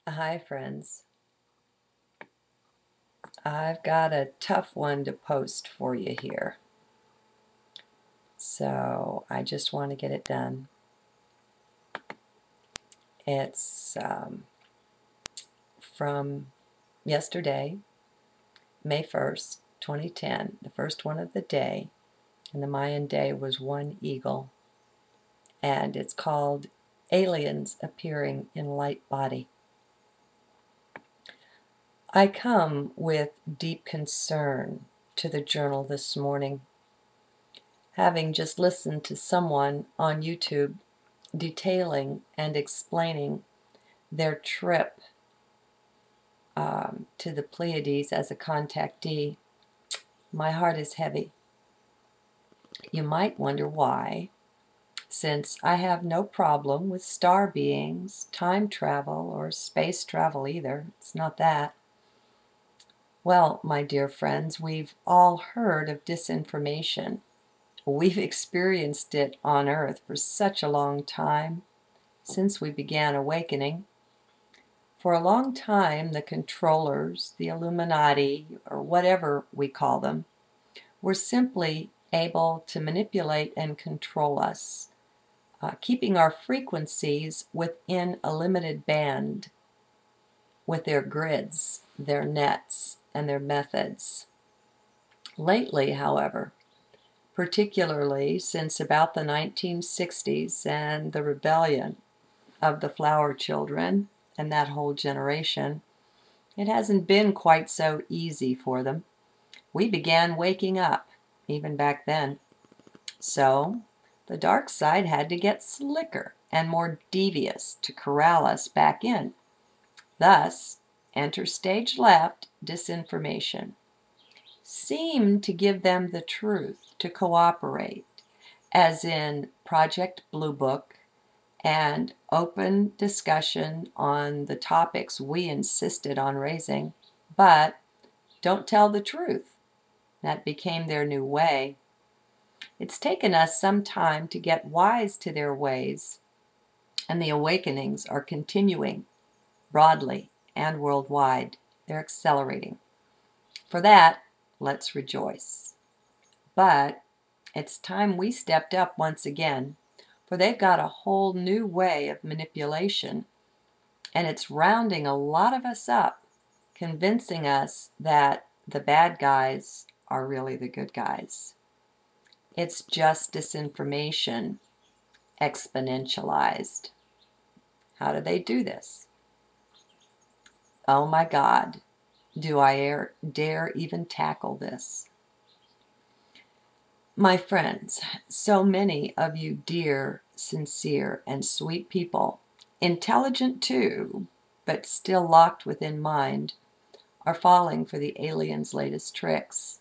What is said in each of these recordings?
Hi, friends. I've got a tough one to post for you here. So I just want to get it done. It's from yesterday, May 1st, 2010, the first one of the day. And the Mayan day was one eagle. And it's called Aliens Appearing in Light Body. I come with deep concern to the journal this morning, having just listened to someone on YouTube detailing and explaining their trip to the Pleiades as a contactee. My heart is heavy. You might wonder why, since I have no problem with star beings, time travel, or space travel either. It's not that. Well, my dear friends, we've all heard of disinformation. We've experienced it on Earth for such a long time, since we began awakening. For a long time, the controllers, the Illuminati, or whatever we call them, were simply able to manipulate and control us, keeping our frequencies within a limited band with their grids, their nets, and their methods. Lately, however, particularly since about the 1960s and the rebellion of the flower children and that whole generation, it hasn't been quite so easy for them. We began waking up, even back then. So, the dark side had to get slicker and more devious to corral us back in. Thus, enter stage left, disinformation. Seemed to give them the truth to cooperate, as in Project Blue Book, and open discussion on the topics we insisted on raising, but don't tell the truth. That became their new way. It's taken us some time to get wise to their ways, and the awakenings are continuing broadly and worldwide. They're accelerating. For that, let's rejoice. But it's time we stepped up once again, for they've got a whole new way of manipulation, and it's rounding a lot of us up, convincing us that the bad guys are really the good guys. It's just disinformation exponentialized. How do they do this? Oh my God, do I dare even tackle this? My friends, so many of you dear, sincere, and sweet people, intelligent too, but still locked within mind, are falling for the aliens' latest tricks.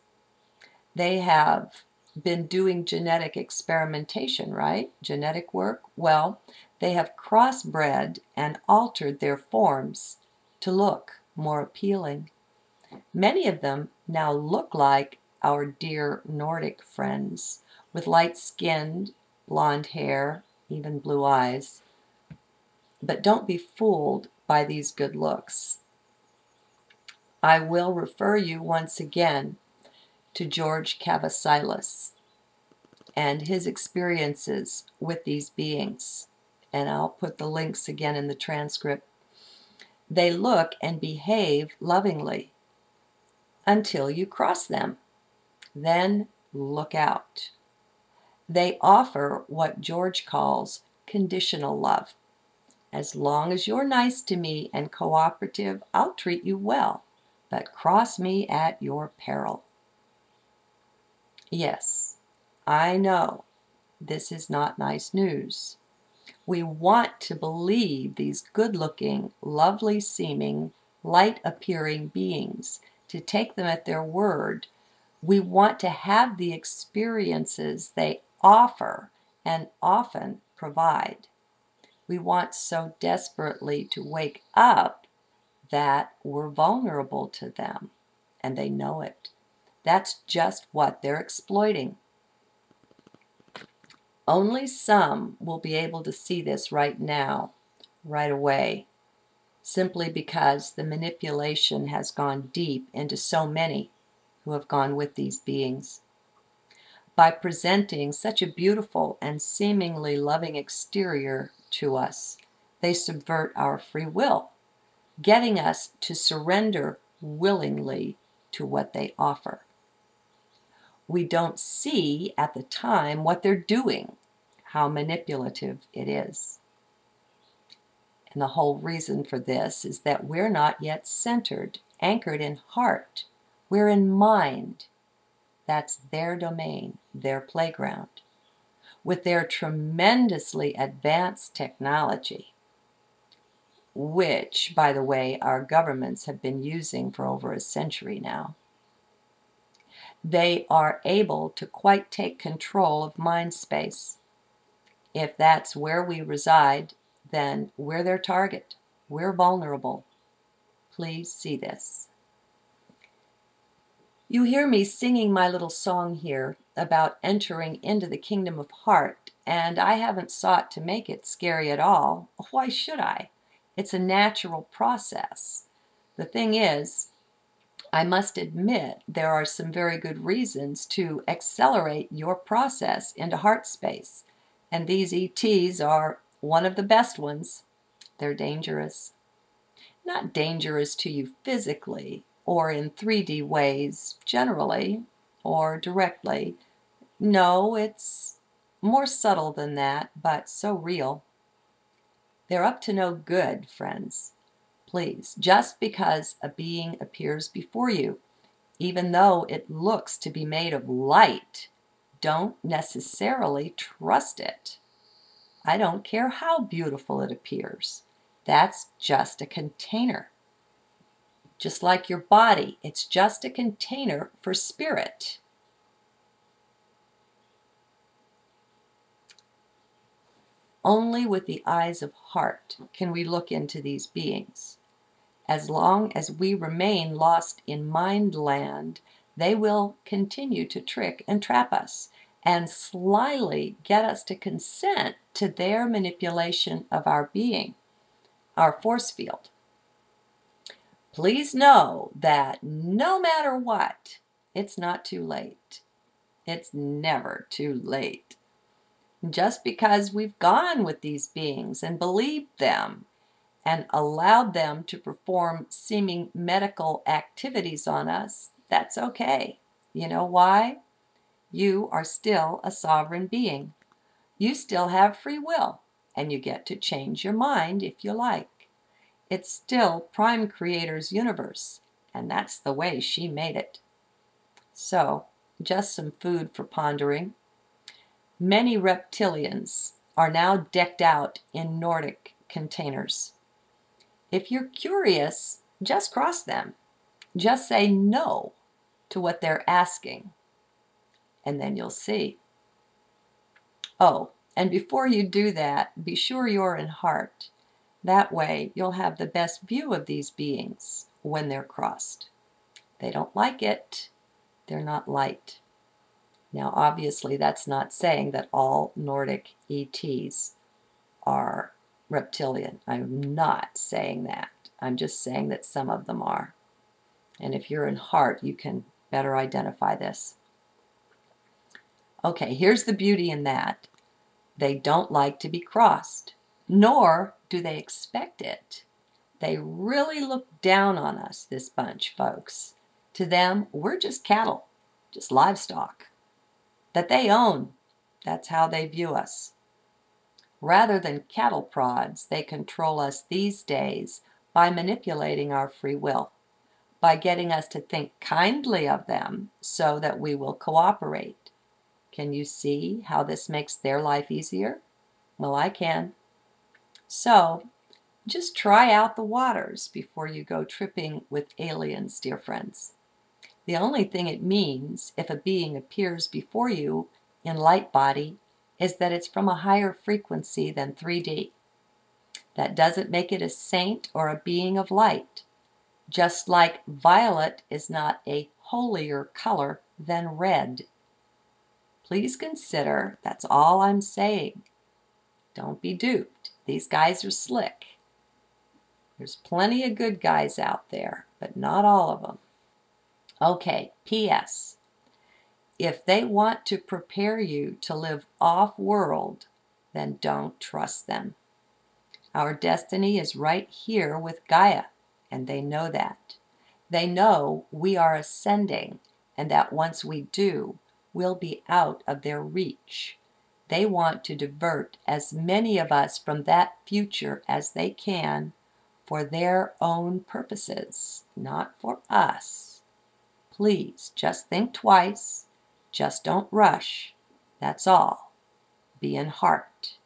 They have been doing genetic experimentation, right? Genetic work? Well, they have crossbred and altered their forms to look more appealing. Many of them now look like our dear Nordic friends, with light-skinned, blonde hair, even blue eyes. But don't be fooled by these good looks. I will refer you once again to George Cavasilis and his experiences with these beings. And I'll put the links again in the transcript. They look and behave lovingly until you cross them. Then look out. They offer what George calls conditional love. As long as you're nice to me and cooperative, I'll treat you well, but cross me at your peril. Yes, I know this is not nice news. We want to believe these good-looking, lovely-seeming, light-appearing beings, to take them at their word. We want to have the experiences they offer and often provide. We want so desperately to wake up that we're vulnerable to them, and they know it. That's just what they're exploiting. Only some will be able to see this right now, right away. simply because the manipulation has gone deep into so many who have gone with these beings. By presenting such a beautiful and seemingly loving exterior to us, they subvert our free will, getting us to surrender willingly to what they offer. We don't see at the time what they're doing, how manipulative it is. And the whole reason for this is that we're not yet centered, anchored in heart. We're in mind. That's their domain, their playground. With their tremendously advanced technology, which, by the way, our governments have been using for over a century now, they are able to quite take control of mind space. If that's where we reside, then we're their target. We're vulnerable. Please see this. You hear me singing my little song here about entering into the kingdom of heart, and I haven't sought to make it scary at all. Why should I? It's a natural process. The thing is, I must admit there are some very good reasons to accelerate your process into heart space, and these ETs are one of the best ones. They're dangerous. Not dangerous to you physically or in 3D ways generally or directly. No, it's more subtle than that, but so real. They're up to no good, friends. Please, just because a being appears before you, even though it looks to be made of light, don't necessarily trust it. I don't care how beautiful it appears. That's just a container. Just like your body, it's just a container for spirit. Only with the eyes of heart can we look into these beings. As long as we remain lost in mind land, they will continue to trick and trap us and slyly get us to consent to their manipulation of our being, our force field. Please know that no matter what, it's not too late. It's never too late. Just because we've gone with these beings and believed them and allowed them to perform seeming medical activities on us, that's okay. You know why? You are still a sovereign being. You still have free will, and you get to change your mind if you like. It's still Prime Creator's universe, and that's the way she made it. So, just some food for pondering. Many reptilians are now decked out in Nordic containers. If you're curious, just cross them. Just say no to what they're asking, and then you'll see. Oh, and before you do that, be sure you're in heart. That way, you'll have the best view of these beings when they're crossed. They don't like it. They're not light. Now, obviously, that's not saying that all Nordic ETs are reptilian. I'm not saying that. I'm just saying that some of them are. And if you're in heart, you can better identify this. Okay, here's the beauty in that. They don't like to be crossed, nor do they expect it. They really look down on us, this bunch, folks. To them, we're just cattle, just livestock that they own. That's how they view us. Rather than cattle prods, they control us these days by manipulating our free will, by getting us to think kindly of them so that we will cooperate. Can you see how this makes their life easier? Well, I can. So, just try out the waters before you go tripping with aliens, dear friends. The only thing it means if a being appears before you in light body is that it's from a higher frequency than 3D. That doesn't make it a saint or a being of light, just like violet is not a holier color than red. Please consider, that's all I'm saying. Don't be duped. These guys are slick. There's plenty of good guys out there, but not all of them. Okay, P.S. If they want to prepare you to live off-world, then don't trust them. Our destiny is right here with Gaia, and they know that. They know we are ascending, and that once we do, we'll be out of their reach. They want to divert as many of us from that future as they can for their own purposes, not for us. Please, just think twice. Just don't rush. That's all. Be in heart.